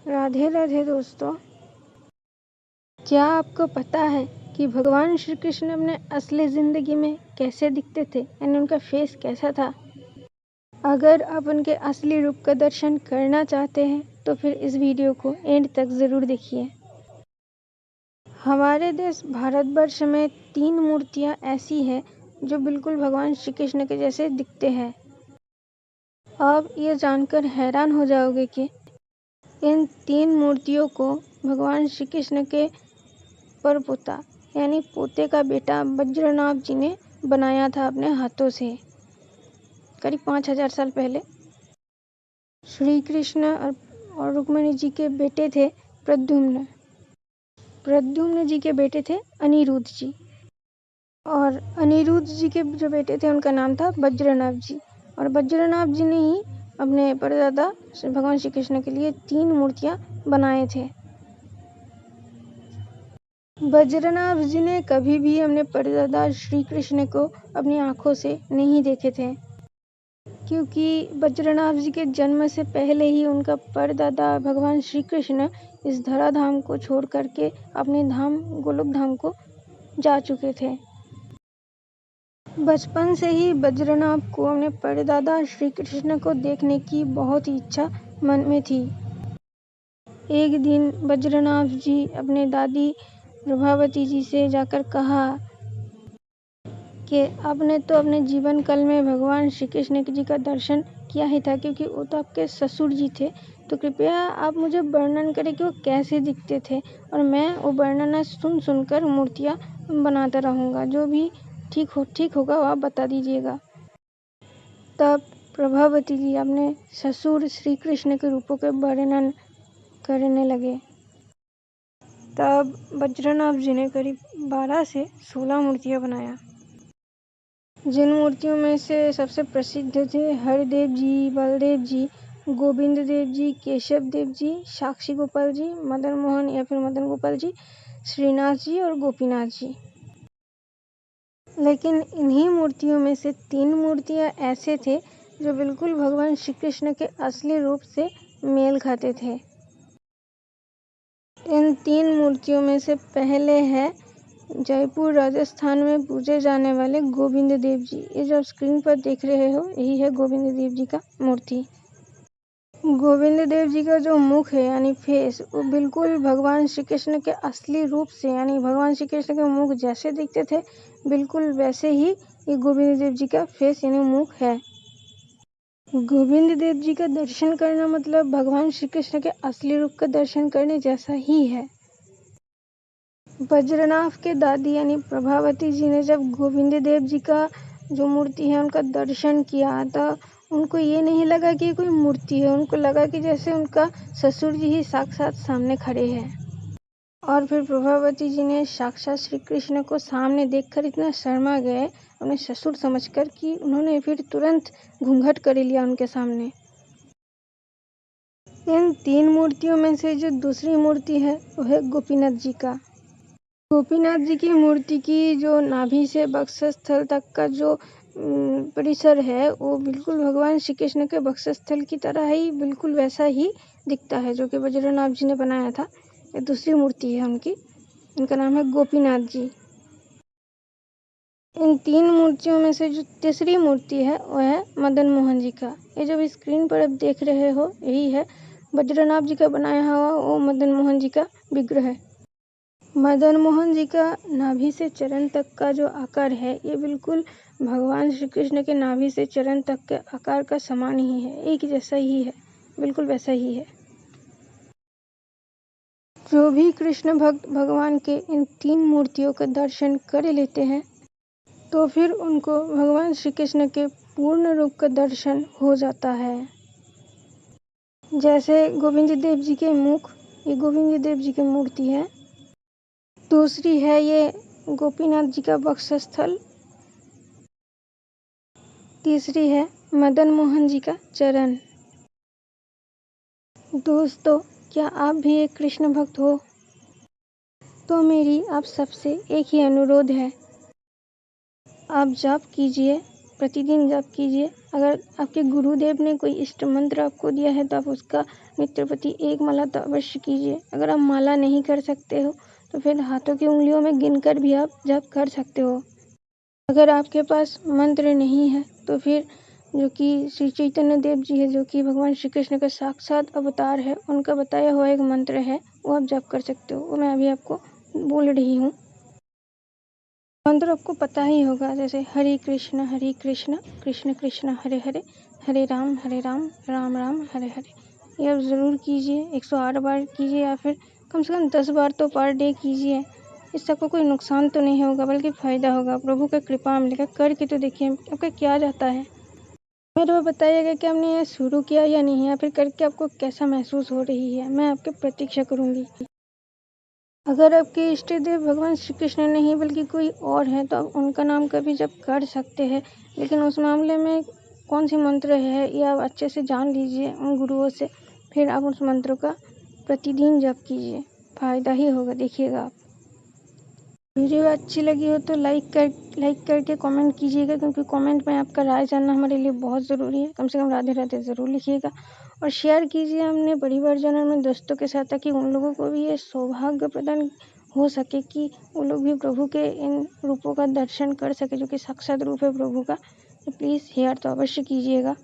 राधे राधे दोस्तों। क्या आपको पता है कि भगवान श्री कृष्ण अपने असली ज़िंदगी में कैसे दिखते थे, यानी उनका फेस कैसा था। अगर आप उनके असली रूप का दर्शन करना चाहते हैं तो फिर इस वीडियो को एंड तक ज़रूर देखिए। हमारे देश भारतवर्ष में 3 मूर्तियाँ ऐसी हैं जो बिल्कुल भगवान श्री कृष्ण के जैसे दिखते हैं। आप ये जानकर हैरान हो जाओगे कि इन 3 मूर्तियों को भगवान श्री कृष्ण के परपोता यानी पोते का बेटा बज्रनाभ जी ने बनाया था अपने हाथों से, करीब 5000 साल पहले। श्री कृष्ण और रुक्मिणी जी के बेटे थे प्रद्युम्न। प्रद्युम्न जी के बेटे थे अनिरुद्ध जी, और अनिरुद्ध जी के जो बेटे थे उनका नाम था बज्रनाभ जी। और बज्रनाभ जी ने ही अपने परदादा भगवान श्री कृष्ण के लिए 3 मूर्तियां बनाए थे। बज्रनाभ जी ने कभी भी अपने परदादा श्री कृष्ण को अपनी आंखों से नहीं देखे थे, क्योंकि बज्रनाभ जी के जन्म से पहले ही उनका परदादा भगवान श्री कृष्ण इस धराधाम को छोड़ करके अपने धाम गोलोक धाम को जा चुके थे। बचपन से ही बज्रनाभ को अपने परदादा श्री कृष्ण को देखने की बहुत ही इच्छा मन में थी। एक दिन बज्रनाभ जी अपने दादी प्रभावती जी से जाकर कहा कि आपने तो अपने जीवन काल में भगवान श्री कृष्ण जी का दर्शन किया ही था, क्योंकि वो तो आपके ससुर जी थे, तो कृपया आप मुझे वर्णन करें कि वो कैसे दिखते थे, और मैं वो वर्णन सुनकर मूर्तियाँ बनाता रहूँगा। जो भी ठीक होगा वो आप बता दीजिएगा। तब प्रभावती जी अपने ससुर श्री कृष्ण के रूपों के वर्णन करने लगे। तब बज्रनाभ जी ने करीब 12 से 16 मूर्तियाँ बनाया, जिन मूर्तियों में से सबसे प्रसिद्ध थे हरदेव जी, बलदेव जी, गोविंद देव जी, केशव देव जी, साक्षी गोपाल जी, मदन मोहन या फिर मदन गोपाल जी, श्रीनाथ जी और गोपीनाथ जी। लेकिन इन्हीं मूर्तियों में से 3 मूर्तियाँ ऐसे थे जो बिल्कुल भगवान श्री कृष्ण के असली रूप से मेल खाते थे। इन 3 मूर्तियों में से पहले है जयपुर राजस्थान में पूजे जाने वाले गोविंद देव जी। ये जो स्क्रीन पर देख रहे हो यही है गोविंद देव जी का मूर्ति। गोविंद देव जी का जो मुख है यानी फेस, वो बिल्कुल भगवान श्री कृष्ण के असली रूप से, यानी भगवान श्री कृष्ण के मुख जैसे दिखते थे बिल्कुल वैसे ही ये गोविंद देव जी का फेस यानी मुख है। गोविंद देव जी का दर्शन करना मतलब भगवान श्री कृष्ण के असली रूप का दर्शन करने जैसा ही है। बज्रनाभ के दादी यानी प्रभावती जी ने जब गोविंद देव जी का जो मूर्ति है उनका दर्शन किया तो उनको ये नहीं लगा कि कोई मूर्ति है, उनको लगा कि जैसे उनका ससुर जी ही साक्षात सामने खड़े हैं। और फिर प्रभावती जी ने साक्षात श्री कृष्ण को सामने देखकर इतना शर्मा गए अपने ससुर समझकर कि उन्होंने फिर तुरंत घूंघट कर लिया उनके सामने। इन 3 मूर्तियों में से जो दूसरी मूर्ति है वो है गोपीनाथ जी का। गोपीनाथ जी की मूर्ति की जो नाभि से वक्षस्थल तक का जो परिसर है वो बिल्कुल भगवान श्री कृष्ण के वक्षस्थल की तरह ही बिल्कुल वैसा ही दिखता है, जो कि बज्रनाभ जी ने बनाया था। ये दूसरी मूर्ति है उनकी, इनका नाम है गोपीनाथ जी। इन 3 मूर्तियों में से जो तीसरी मूर्ति है वह है मदन मोहन जी का। ये जो स्क्रीन पर आप देख रहे हो यही है बज्रनाभ जी का बनाया हुआ वो मदन मोहन जी का विग्रह है। मदन मोहन जी का नाभि से चरण तक का जो आकार है ये बिल्कुल भगवान श्री कृष्ण के नाभि से चरण तक के आकार का समान ही है, एक जैसा ही है, बिल्कुल वैसा ही है। जो भी कृष्ण भक्त भगवान के इन 3 मूर्तियों का दर्शन कर लेते हैं तो फिर उनको भगवान श्री कृष्ण के पूर्ण रूप का दर्शन हो जाता है। जैसे गोविंद देव जी के मुख, ये गोविंद देव जी की मूर्ति है। दूसरी है ये गोपीनाथ जी का वक्षस्थल। तीसरी है मदन मोहन जी का चरण। दोस्तों, क्या आप भी एक कृष्ण भक्त हो? तो मेरी आप सबसे एक ही अनुरोध है, आप जाप कीजिए प्रतिदिन जप कीजिए। अगर आपके गुरुदेव ने कोई इष्ट मंत्र आपको दिया है तो आप उसका मित्र प्रति एक माला तो अवश्य कीजिए। अगर आप माला नहीं कर सकते हो तो फिर हाथों की उंगलियों में गिनकर भी आप जप कर सकते हो। अगर आपके पास मंत्र नहीं है तो फिर जो कि श्री चैतन्य देव जी है, जो कि भगवान श्री कृष्ण का साक्षात अवतार है, उनका बताया हुआ एक मंत्र है, वो आप जप कर सकते हो। वो मैं अभी आपको बोल रही हूँ। मंत्र आपको पता ही होगा, जैसे हरे कृष्ण कृष्ण कृष्ण हरे हरे, हरे राम राम राम हरे हरे। ये आप ज़रूर कीजिए। 108 बार कीजिए या फिर कम से कम 10 बार तो पर डे कीजिए। इससे आपको कोई नुकसान तो नहीं होगा बल्कि फ़ायदा होगा। प्रभु का कृपा मिलेगा। करके तो देखिए आपका क्या जाता है। मेरे को बताइएगा कि आपने ये शुरू किया या नहीं, या फिर करके आपको कैसा महसूस हो रही है। मैं आपकी प्रतीक्षा करूँगी। अगर आपके इष्ट देव भगवान श्री कृष्ण नहीं बल्कि कोई और है तो आप उनका नाम कभी जप कर सकते हैं, लेकिन उस मामले में कौन सी मंत्र है ये आप अच्छे से जान लीजिए उन गुरुओं से। फिर आप उस मंत्र का प्रतिदिन जप कीजिए, फ़ायदा ही होगा, देखिएगा आप। वीडियो अच्छी लगी हो तो लाइक करके कमेंट कीजिएगा, क्योंकि कमेंट में आपका राय जानना हमारे लिए बहुत ज़रूरी है। कम से कम राधे राधे ज़रूर लिखिएगा और शेयर कीजिए हमने परिवार जनों में, दोस्तों के साथ, ताकि उन लोगों को भी ये सौभाग्य प्रदान हो सके कि वो लोग भी प्रभु के इन रूपों का दर्शन कर सके, जो कि साक्षात रूप है प्रभु का। तो प्लीज़ शेयर तो अवश्य कीजिएगा।